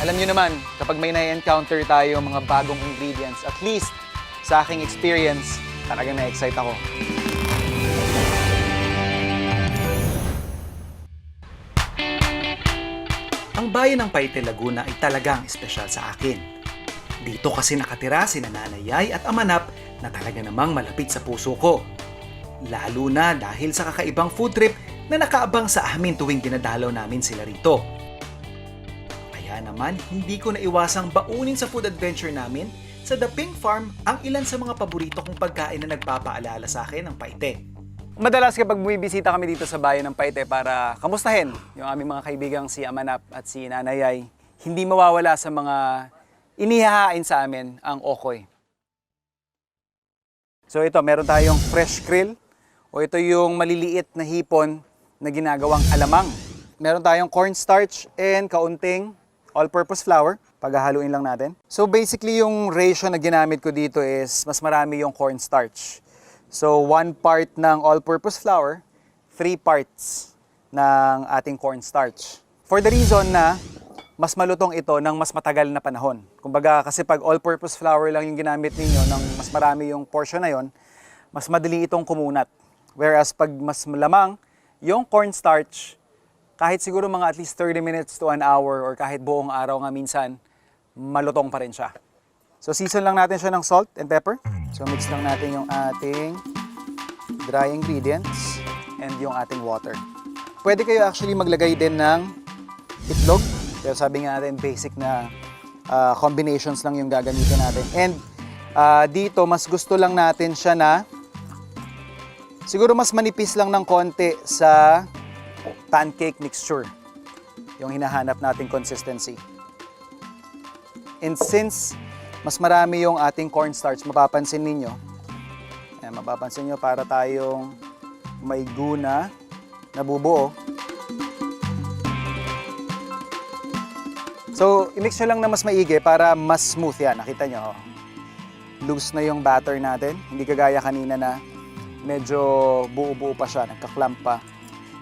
Alam niyo naman, kapag may na-encounter tayo mga bagong ingredients, at least sa aking experience, talagang na-excite ako. Ang bayan ng Paite, Laguna ay talagang espesyal sa akin. Dito kasi nakatira sina Nanay Yay at Amanap na talaga namang malapit sa puso ko. Lalo na dahil sa kakaibang food trip na nakaabang sa amin tuwing dinadalaw namin sila rito. Kaya naman, hindi ko naiwasang baunin sa food adventure namin sa The Pink Farm ang ilan sa mga paborito kong pagkain na nagpapaalala sa akin ng Paite. Madalas kapag bumibisita kami dito sa bayan ng Paite para kamustahin yung aming mga kaibigang si Amanap at si Nanay Yay, hindi mawawala sa mga inihahain sa amin ang okoy. So ito, meron tayong fresh krill o ito yung maliliit na hipon na ginagawang alamang. Meron tayong cornstarch and kaunting all-purpose flour. Paghahaluin lang natin. So basically yung ratio na ginamit ko dito is mas marami yung cornstarch. So 1 part ng all-purpose flour, 3 parts ng ating cornstarch. For the reason na mas malutong ito ng mas matagal na panahon. Kumbaga kasi pag all-purpose flour lang yung ginamit ninyo ng mas marami yung portion na yon, mas madali itong kumunat. Whereas pag mas malamang yung cornstarch, kahit siguro mga at least 30 minutes to an hour or kahit buong araw nga minsan, malutong pa rin siya. So season lang natin siya ng salt and pepper. So mix lang natin yung ating dry ingredients and yung ating water. Pwede kayo actually maglagay din ng itlog. Pero sabi nga natin basic na combinations lang yung gagamitin natin. And dito mas gusto lang natin siya na siguro mas manipis lang ng konti sa pancake mixture. Yung hinahanap nating consistency. And since mas marami yung ating cornstarch, mapapansin ninyo, mapapansin nyo para tayong may guna na bubuo. So, i-mix nyo lang na mas maigi para mas smooth yan. Nakita nyo, loose na yung batter natin. Hindi kagaya kanina na medyo buo-buo pa siya, nagka-clump pa.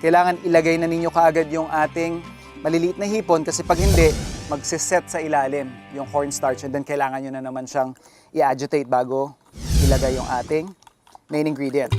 Kailangan ilagay na ninyo kaagad yung ating maliliit na hipon kasi pag hindi, magsiset sa ilalim yung cornstarch and then kailangan nyo na naman siyang i-agitate bago ilagay yung ating main ingredient.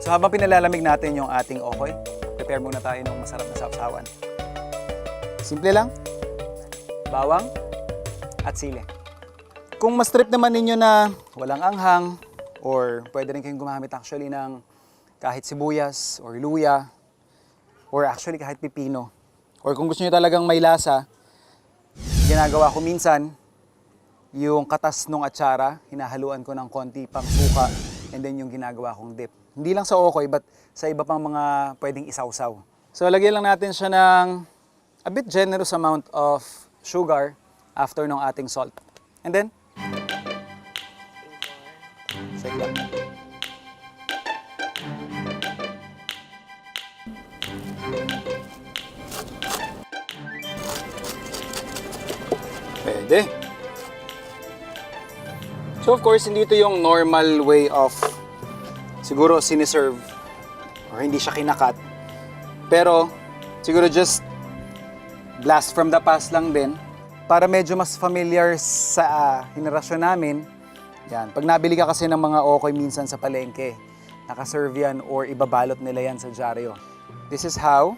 So habang pinalalamig natin yung ating okoy, prepare muna tayo ng masarap na sawsawan. Simple lang, bawang at sili. Kung mas trip naman ninyo na walang anghang, or pwede rin kayong gumamit actually ng kahit sibuyas or luya, or actually kahit pipino. Or kung gusto nyo talagang may lasa, ginagawa ko minsan, yung katas ng atsara, hinahaluan ko ng konti pang suka, and then yung ginagawa kong dip. Hindi lang sa okoy, but sa iba pang mga pwedeng isawsaw. So, lagyan lang natin siya ng a bit generous amount of sugar after ng ating salt. And then, shake lang. Pwede. So, of course, hindi ito yung normal way of siguro siniserve or hindi siya kinakat. Pero siguro just blast from the past lang din para medyo mas familiar sa henerasyon namin. Yan. Pag nabili ka kasi ng mga okoy minsan sa palengke, nakaserve yan or ibabalot nila yan sa dyaryo. This is how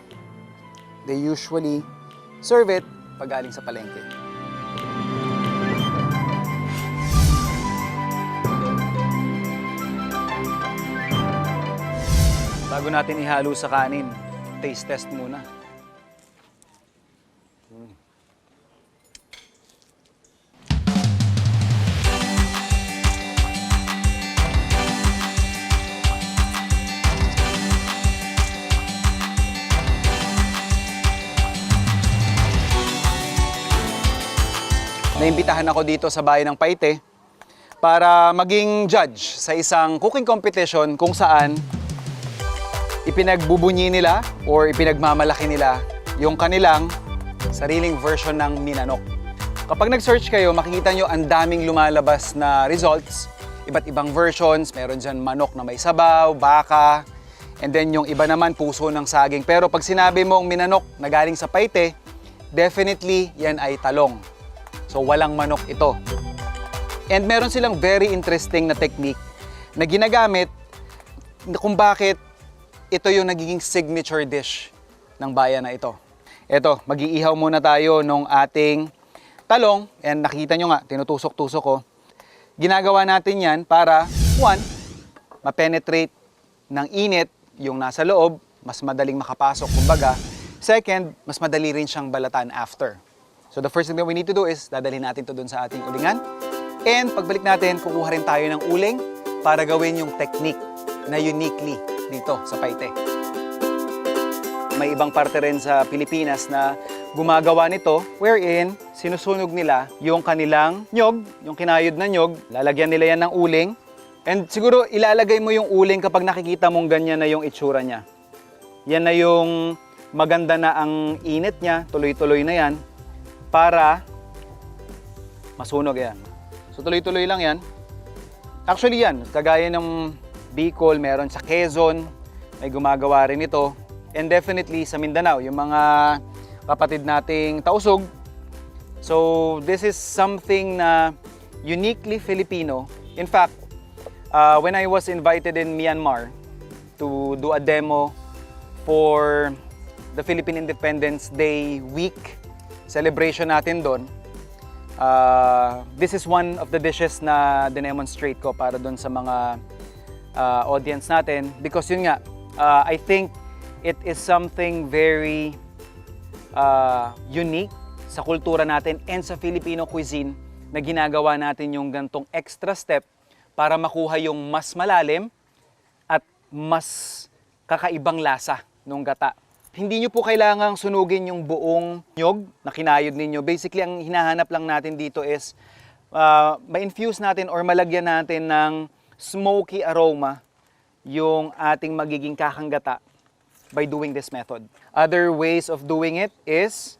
they usually serve it pag galing sa palengke. Bago natin ihalo sa kanin, taste test muna. Naimbitahan ako dito sa bayan ng Paite para maging judge sa isang cooking competition kung saan ipinagbubunyi nila or ipinagmamalaki nila yung kanilang sariling version ng minanok. Kapag nag-search kayo, makikita nyo ang daming lumalabas na results. Iba't ibang versions, meron dyan manok na may sabaw, baka, and then yung iba naman puso ng saging. Pero pag sinabi mong minanok na galing sa Paite, definitely yan ay talong. So walang manok ito. And meron silang very interesting na technique na ginagamit kung bakit ito yung nagiging signature dish ng bayan na ito. Ito, mag-iihaw muna tayo nung ating talong. And nakita nyo nga, tinutusok-tusok ko. Ginagawa natin yan para, one, ma-penetrate ng init yung nasa loob, mas madaling makapasok, kumbaga. Second, mas madali rin siyang balatan after. So the first thing that we need to do is dadalhin natin to dun sa ating ulingan. And pagbalik natin, kukuha rin tayo ng uling para gawin yung technique na uniquely dito sa Paite. May ibang parte rin sa Pilipinas na gumagawa nito wherein sinusunog nila yung kanilang nyog, yung kinayod na nyog, lalagyan nila yan ng uling. And siguro ilalagay mo yung uling kapag nakikita mong ganyan na yung itsura niya. Yan na yung maganda na ang init niya, tuloy-tuloy na yan, para masunog yan. So tuloy-tuloy lang yan. Actually yan, kagaya ng Bicol, meron sa Quezon, may gumagawa rin ito. And definitely sa Mindanao, yung mga kapatid nating tausog. So this is something na uniquely Filipino. In fact, when I was invited in Myanmar to do a demo for the Philippine Independence Day week celebration natin doon, this is one of the dishes na dinemonstrate ko para doon sa mga audience natin. Because yun nga, I think it is something very unique sa kultura natin and sa Filipino cuisine na ginagawa natin yung gantong extra step para makuha yung mas malalim at mas kakaibang lasa ng gata. Hindi nyo po kailangang sunugin yung buong nyog na kinayod ninyo. Basically, ang hinahanap lang natin dito is ma-infuse natin or malagyan natin ng smoky aroma yung ating magiging kakanggata by doing this method. Other ways of doing it is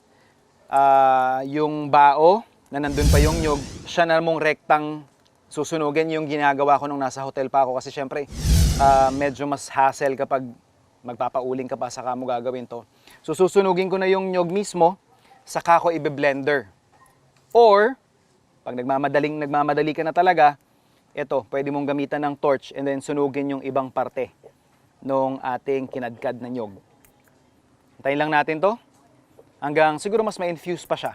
yung bao na nandun pa yung nyog, siya na mong rektang susunugin yung ginagawa ko nung nasa hotel pa ako kasi syempre medyo mas hassle kapag magpapauling ka pa saka mo gagawin to. So susunugin ko na yung nyog mismo, saka ko i-blender. Or pag nagmamadali ka na talaga, ito, pwede mong gamitan ng torch and then sunugin yung ibang parte nung ating kinadkad na nyog. Hintayin lang natin to hanggang siguro mas ma-infuse pa siya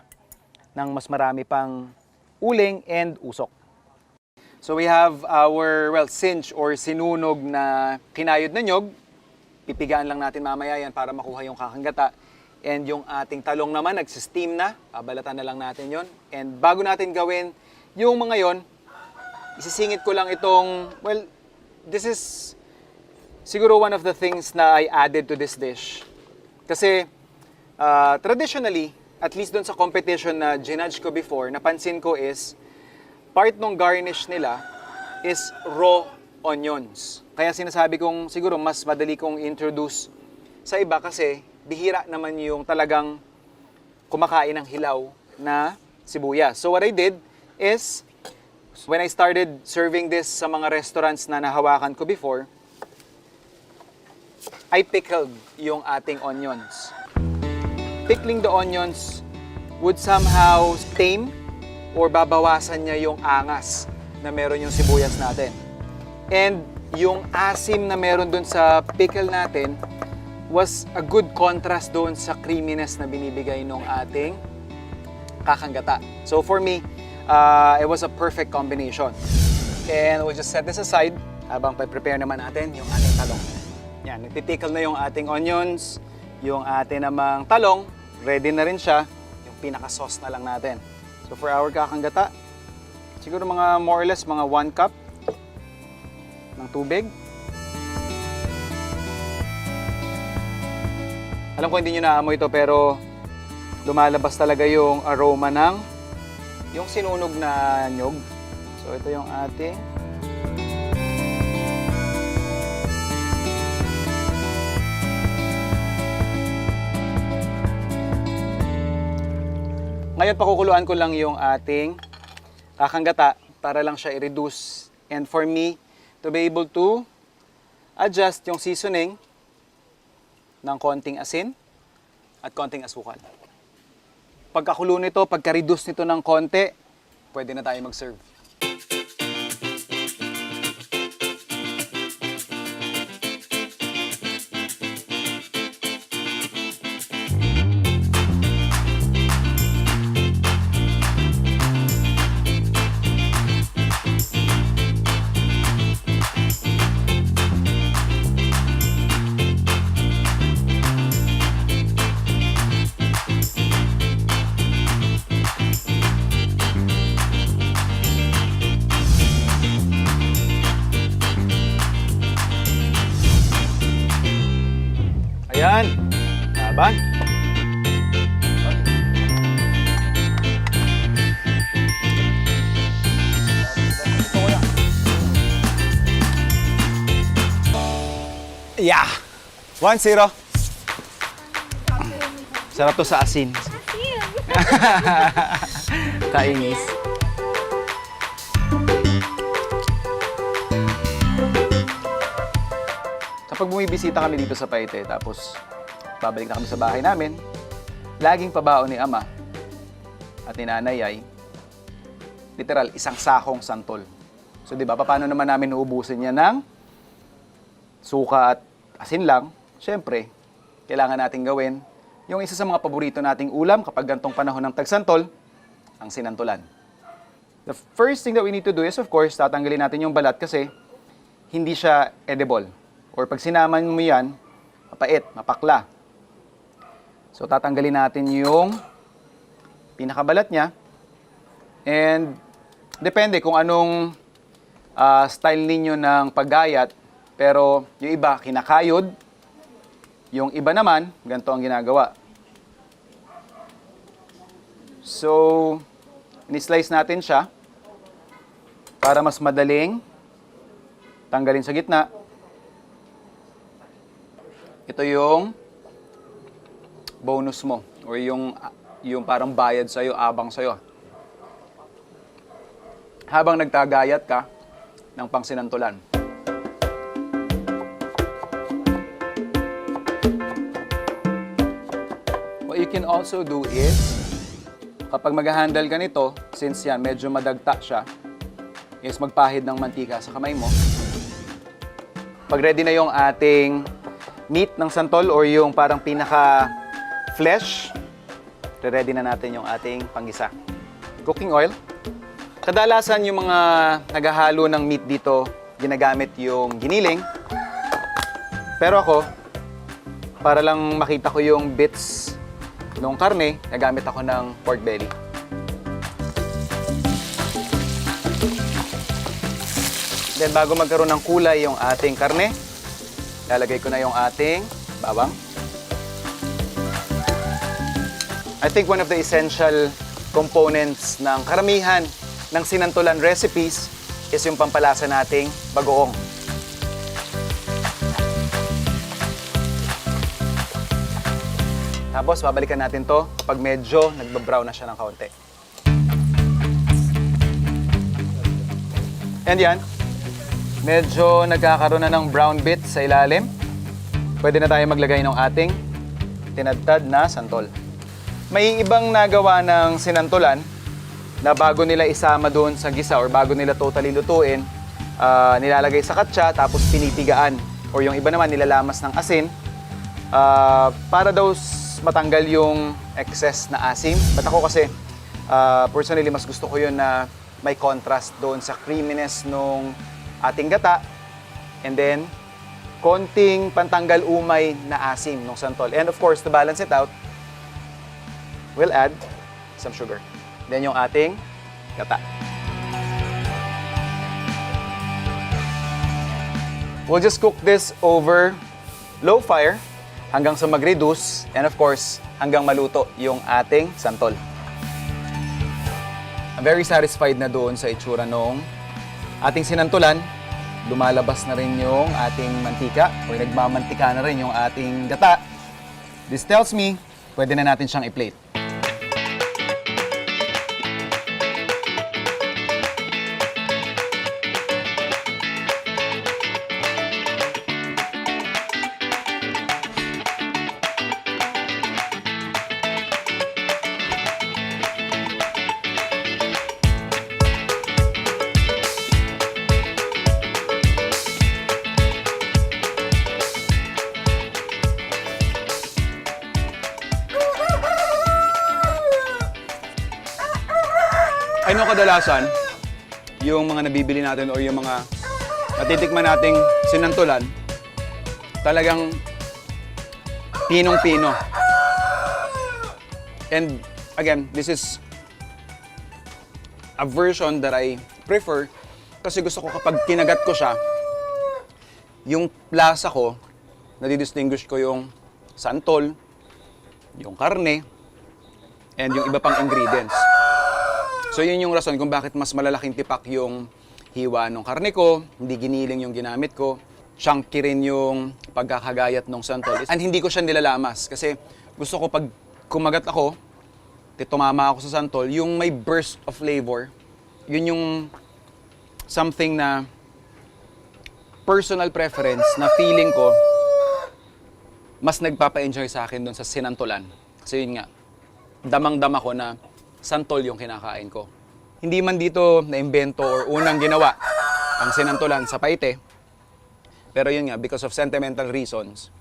ng mas marami pang uling and usok. So we have our, singe or sinunog na kinayod na nyog. Pipigaan lang natin mamaya yan para makuha yung kakanggata. And yung ating talong naman, nagsisteam na. Babalatan na lang natin yon. And bago natin gawin yung mga yon, isisingit ko lang itong, this is siguro one of the things na I added to this dish. Kasi traditionally, at least doon sa competition na ginudge ko before, napansin ko is, part ng garnish nila is raw onions. Kaya sinasabi kong siguro mas madali kong introduce sa iba kasi bihira naman yung talagang kumakain ng hilaw na sibuyas. So what I did is, when I started serving this sa mga restaurants na nahawakan ko before, I pickled yung ating onions. Pickling the onions would somehow tame or babawasan niya yung angas na meron yung sibuyas natin. And yung asim na meron dun sa pickle natin was a good contrast doon sa creaminess na binibigay ng ating kakanggata. So for me, it was a perfect combination. And we'll just set this aside habang prepare naman natin yung ating talong. Yan, nagtitickle na yung ating onions, yung ating namang talong, ready na rin siya, yung pinaka-sauce na lang natin. So for our kakanggata, siguro mga more or less mga 1 cup ng tubig. Alam ko hindi nyo naamoy ito pero lumalabas talaga yung aroma ng yung sinunog na nyog. So ito yung ating ngayon pakukuluan ko lang yung ating kakanggata para lang siya i-reduce and for me to be able to adjust yung seasoning ng konting asin at konting asukal. Pagkakulo nito, pagka-reduce nito ng konti, pwede na tayo mag-serve. Ayan, laban. Yeah! 1-0. Sarap to sa asin. Kainis. Kapag bumibisita kami dito sa Paite, tapos babalik na kami sa bahay namin, laging pabaon ni Ama at ni Nanay ay literal, isang sakong santol. So, di ba, paano naman namin uubusin niya ng suka at asin lang? Siyempre, kailangan natin gawin yung isa sa mga paborito nating ulam kapag gantong panahon ng tagsantol, ang sinantulan. The first thing that we need to do is, of course, tatanggalin natin yung balat kasi hindi siya edible. Or pag sinaman mo yan, mapait, mapakla. So, tatanggalin natin yung pinakabalat niya. And, depende kung anong style ninyo ng paggayat. Pero, yung iba, kinakayod. Yung iba naman, ganito ang ginagawa. So, in-slice natin siya para mas madaling tanggalin sa gitna. Ito yung bonus mo or yung parang bayad sa'yo, abang sa'yo. Habang nagtagayat ka ng pangsinantulan. What you can also do is, kapag mag-handle ka nito, since yan medyo madagta siya, is magpahid ng mantika sa kamay mo. Pag ready na yung ating meat ng santol or yung parang pinaka-flesh, ready na natin yung ating panggisa. Cooking oil. Kadalasan yung mga naghahalo ng meat dito, ginagamit yung giniling. Pero ako, para lang makita ko yung bits ng karne, nagamit ako ng pork belly. Then bago magkaroon ng kulay yung ating karne, lalagay ko na yung ating bawang. I think one of the essential components ng karamihan ng sinantulan recipes is yung pampalasa nating bagoong. Tapos babalikan natin to kapag medyo nagba-brown na siya ng kaunti. And yan. Medyo nagkakaroon na ng brown bits sa ilalim. Pwede na tayo maglagay ng ating tinadtad na santol. May ibang nagawa ng sinantulan na bago nila isama doon sa gisa or bago nila totally lutuin, nilalagay sa katsa tapos pinipigaan. Or yung iba naman nilalamas ng asin para daw matanggal yung excess na asim. But ako kasi, Personally, mas gusto ko yun na may contrast doon sa creaminess nung ating gata. And then, konting pantanggal umay na asim ng santol. And of course, to balance it out, we'll add some sugar. Then yung ating gata. We'll just cook this over low fire hanggang sa mag-reduce and of course, hanggang maluto yung ating santol. I'm very satisfied na doon sa itsura nung ating sinantulan. Lumalabas na rin yung ating mantika o nagmamantika na rin yung ating gata. This tells me, pwede na natin siyang i-plate. Ano kadalasan, yung mga nabibili natin o yung mga natitikman nating sinantulan, talagang pinong-pino. And again, this is a version that I prefer kasi gusto ko kapag kinagat ko siya, yung lasa ko, nadidistinguish ko yung santol, yung karne, and yung iba pang ingredients. So yun yung rason kung bakit mas malalaking tipak yung hiwa ng karne ko, hindi giniling yung ginamit ko, chunky rin yung pagkakagayat ng santol. And hindi ko siya nilalamas kasi gusto ko pag kumagat ako, tumama ako sa santol, yung may burst of flavor, yun yung something na personal preference na feeling ko mas nagpapa-enjoy sa akin doon sa sinantulan. Kasi yun nga, damang-dama ko na santol yung kinakain ko. Hindi man dito na-invento or unang ginawa ang sinantulan sa Paite. Pero yun nga, because of sentimental reasons,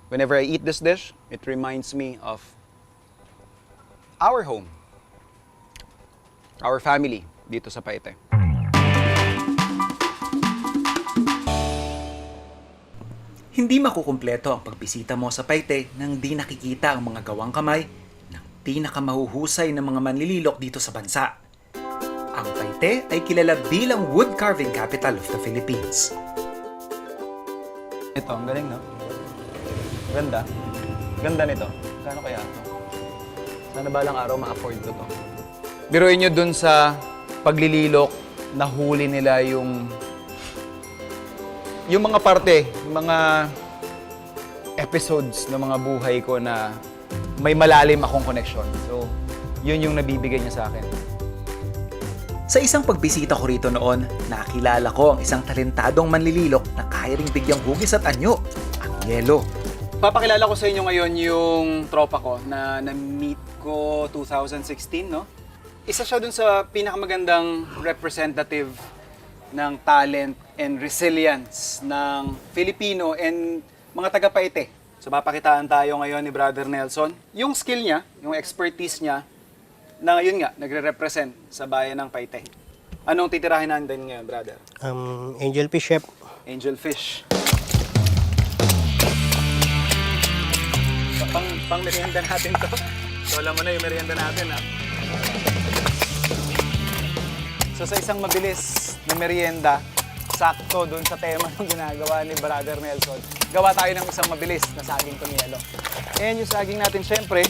whenever I eat this dish, it reminds me of our home, our family dito sa Paite. Hindi makukumpleto ang pagbisita mo sa Paite nang di nakikita ang mga gawang kamay pinakamahuhusay ng mga manlililok dito sa bansa. Ang Paite ay kilala bilang wood carving capital of the Philippines. Ito, ang galing, no? Ganda. Ganda nito. Kano kaya ito? Sana balang araw ma-afford ko to. Biruin nyo dun sa paglililok, nahuli nila yung mga parte, yung mga episodes ng mga buhay ko na may malalim akong connection. So, yun yung nabibigay niya sa akin. Sa isang pagbisita ko rito noon, nakilala ko ang isang talentadong manlililok na kaya ring bigyang hugis at anyo, ang Yelo. Papakilala ko sa inyo ngayon yung tropa ko na na-meet ko 2016, no? Isa siya dun sa pinakamagandang representative ng talent and resilience ng Filipino and mga taga-Paite. So papakitaan tayo ngayon ni Brother Nelson. Yung skill niya, yung expertise niya, na yun nga, nagre-represent sa bayan ng Paite. Anong titirahin natin ngayon, brother? Angel fish, chef. Angel fish. So, pang merienda natin to. So alam mo na yung merienda natin, ha? So sa isang mabilis na merienda, sakto dun sa tema ng ginagawa ni Brother Nelson, gawa tayo ng isang mabilis na saging con yelo. And yung saging natin, syempre,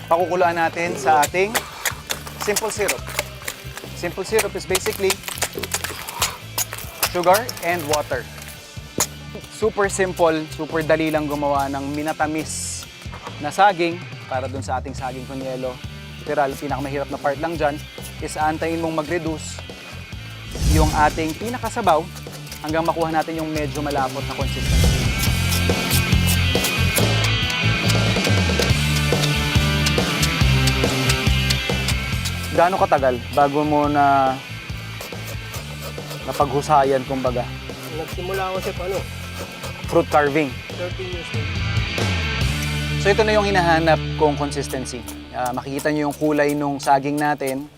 pakukuluan natin sa ating simple syrup. Simple syrup is basically sugar and water. Super simple, super dali lang gumawa ng minatamis na saging para dun sa ating saging con yelo. Literal, pinakamahirap na part lang dyan is aantayin mong mag-reduce yung ating pinakasabaw hanggang makuha natin yung medyo malapot na consistency. Gaano katagal bago mo na napaghusayan, kumbaga? Nagsimula ako sa Fruit carving. 13 years old. So ito na yung hinahanap kong consistency. Makikita nyo yung kulay nung saging natin.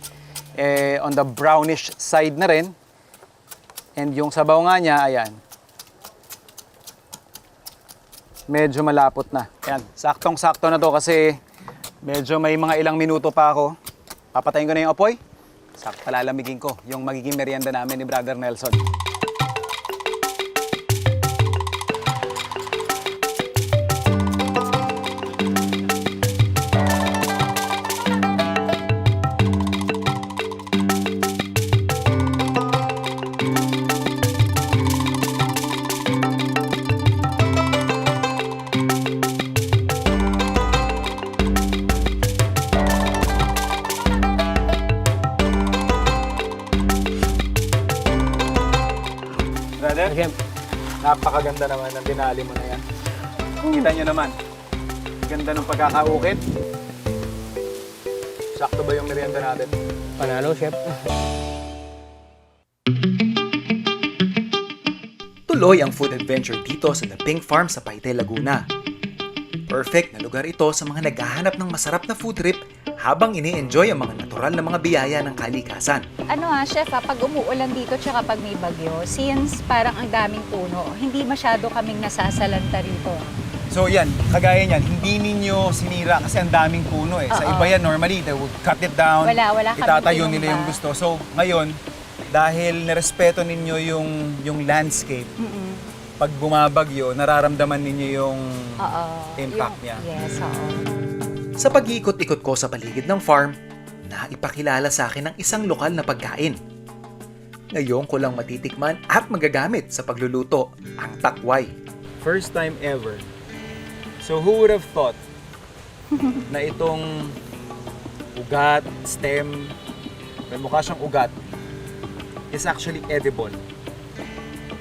On the brownish side na rin. And yung sabaw nga niya, ayan. Medyo malapot na. Ayan, saktong-sakto na to kasi medyo may mga ilang minuto pa ako. Papatayin ko na yung apoy. Sakto palalamigin ko yung magiging merienda namin ni Brother Nelson. Brother, Chef, napakaganda naman ng dinali mo na yan. Kita nyo naman, ganda ng pagkakaukit. Sakto ba yung merienda natin? panalo, Chef. Tuloy ang food adventure dito sa The Pink Farm sa Paite, Laguna. Perfect na lugar ito sa mga naghahanap ng masarap na food trip habang ini-enjoy ang mga natural na mga biyaya ng kalikasan. Chef, pag umuulan dito tsaka pag may bagyo, since parang ang daming puno, hindi masyado kaming nasasalanta rito. So yan, kagaya niyan, hindi ninyo sinira kasi ang daming puno eh. Sa Oo. iba yan, normally, they would cut it down, Wala kaming itatayo tinumba. nila yung gusto. So ngayon, dahil nirespeto ninyo yung landscape, pag bumabagyo, nararamdaman ninyo yung Oo. impact niya. Yes, oo. Sa pag-iikot-ikot ko sa paligid ng farm, naipakilala sa akin ang isang lokal na pagkain. Ngayon ko lang matitikman at magagamit sa pagluluto, ang takway. First time ever. So who would have thought na itong ugat, stem, may mukha siyang ugat, is actually edible.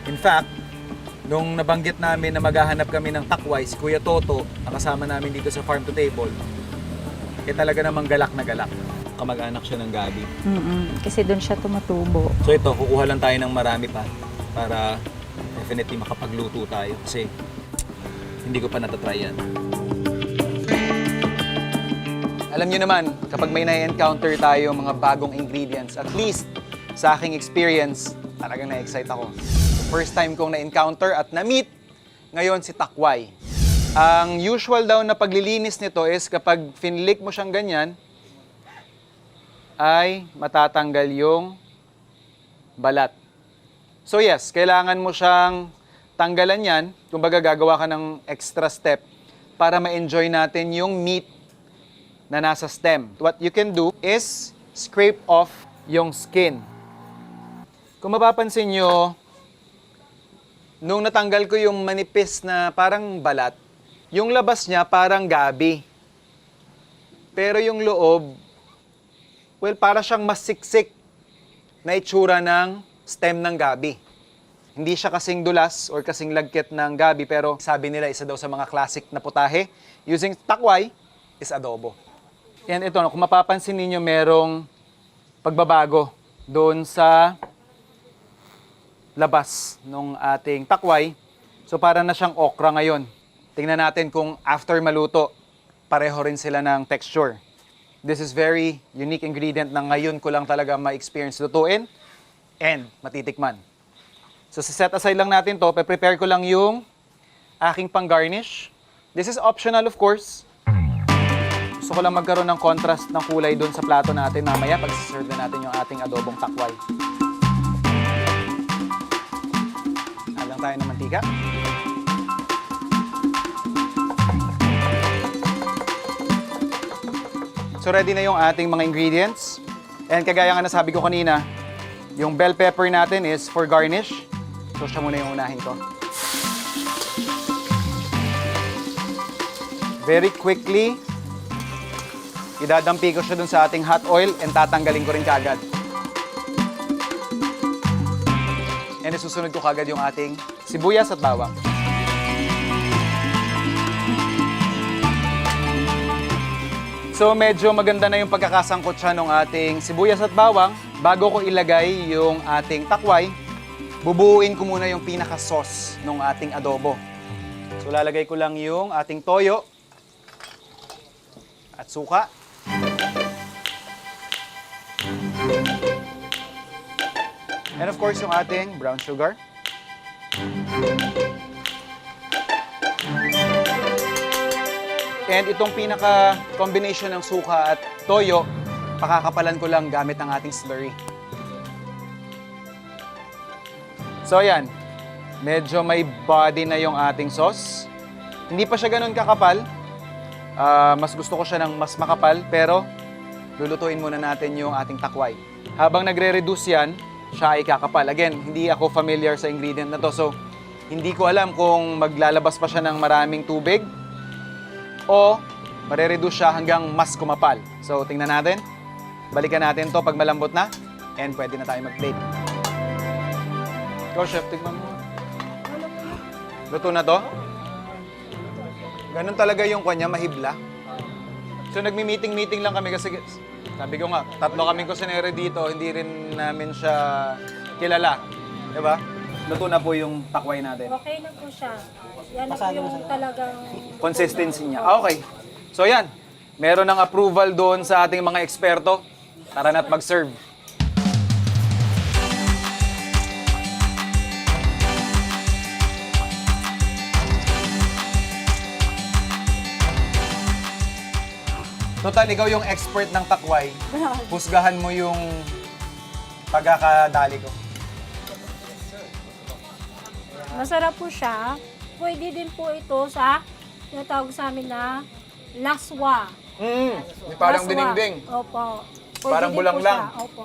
In fact, nung nabanggit namin na maghahanap kami ng takway, si Kuya Toto, ang kasama namin dito sa Farm to Table, talaga namang galak na galak. Kamag-anak siya ng gabi. Kasi doon siya tumutubo. So ito, kukuha lang tayo ng marami pa para definitely makapagluto tayo kasi hindi ko pa natatry yan. Alam nyo naman, kapag may na-encounter tayo mga bagong ingredients, at least sa aking experience, talagang na-excite ako. First time kong na-encounter at na-meet ngayon si takway. Ang usual daw na paglilinis nito is kapag finlick mo siyang ganyan, ay matatanggal yung balat. So yes, kailangan mo siyang tanggalan yan. Kumbaga gagawa ka ng extra step para ma-enjoy natin yung meat na nasa stem. What you can do is scrape off yung skin. Kung mapapansin nyo, nung natanggal ko yung manipis na parang balat, yung labas niya parang gabi. Pero yung loob, well, para siyang mas siksik na itsura ng stem ng gabi. Hindi siya kasing dulas or kasing lagkit ng gabi, pero sabi nila isa daw sa mga classic na putahe using takway is adobo. And ito, kung mapapansin ninyo, merong pagbabago doon sa labas ng ating takway. So para na siyang okra ngayon. Tingnan natin kung after maluto, pareho rin sila ng texture. This is very unique ingredient na ngayon ko lang talaga ma-experience lutuin and matitikman. So set aside lang natin to, prepare ko lang yung aking pang-garnish. This is optional of course. Gusto ko lang magkaroon ng contrast ng kulay doon sa plato natin mamaya pag serve na natin yung ating adobong takway. Alang tayo ng mantika. So ready na yung ating mga ingredients. And kagaya nga nasabi ko kanina, yung bell pepper natin is for garnish. So siya muna yung unahin ko. Very quickly, idadampi ko siya dun sa ating hot oil and tatanggalin ko rin kagad. And isusunod ko kagad yung ating sibuyas at bawang. So medyo maganda na yung pagkakasangkot siya ng ating sibuyas at bawang. Bago ko ilagay yung ating takway, bubuuin ko muna yung pinaka-sauce ng ating adobo. So lalagay ko lang yung ating toyo at suka. And of course, yung ating brown sugar. And itong pinaka-combination ng suka at toyo, pakakapalan ko lang gamit ang ating slurry. So ayan, medyo may body na yung ating sauce. Hindi pa siya ganun kakapal. Mas gusto ko siya ng mas makapal, pero lulutuin muna natin yung ating takway. Habang nagre-reduce yan, siya ay kakapal. Again, hindi ako familiar sa ingredient na to, so hindi ko alam kung maglalabas pa siya ng maraming tubig o mare-reduce siya hanggang mas kumapal. So tingnan natin. Balikan natin to pag malambot na and pwede na tayo mag-plate. Go, chef, tignan mo. Luto na to? Ganun talaga yung kanya, mahibla. So nagmi-meeting lang kami kasi sabi ko nga, 3 kaming kusinere dito, hindi rin namin siya kilala. Diba? Luto na po yung takway natin. Okay na po siya. Yan na po yung talagang... Consistency niya. Okay. So yan, meron ng approval doon sa ating mga eksperto. Tara na't mag-serve. Total, ikaw yung expert ng takway. Husgahan mo yung pagkakadali ko. Masarap po siya. Pwede din po ito sa tinatawag sa amin na laswa. Parang Laswa. dinengdeng. Opo. Pwede Parang din po bulanglang. siya. Opo.